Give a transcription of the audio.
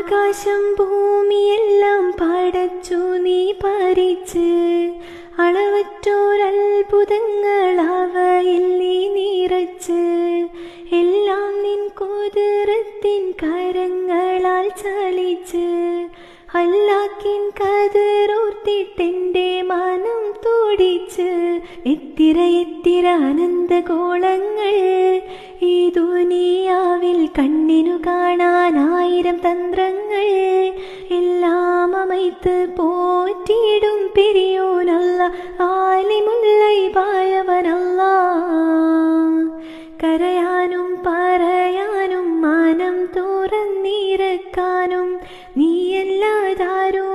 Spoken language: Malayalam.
ആകാശം ഭൂമിയെല്ലാം പടച്ചു നീ ഭരിച്ച്, അളവറ്റോരത്ഭുതങ്ങൾ അവയിൽ നീ നിറച്ച്. എല്ലാം നിൻ കുതിരത്തിൻ കരങ്ങളാൽ ചലിച്ച്, അല്ലാക്കിൻ കതിരോർത്തിട്ടെൻ്റെ മനം തുടിച്ച്. എത്തിര എത്തിര അനന്തഗോളങ്ങൾ ഈ ദുനിയാവിൽ കണ്ണിനു കാണാൻ 1000 തന്ത്രങ്ങൾ. എല്ലാം അമൈത്ത് പോറ്റിയിടും പെരിയോനല്ല, ആലിമുല്ലൈബായവനല്ല. കരയാനും പറയാനും മനം തുറന്നിരക്കാനും നീയല്ലാതാരോ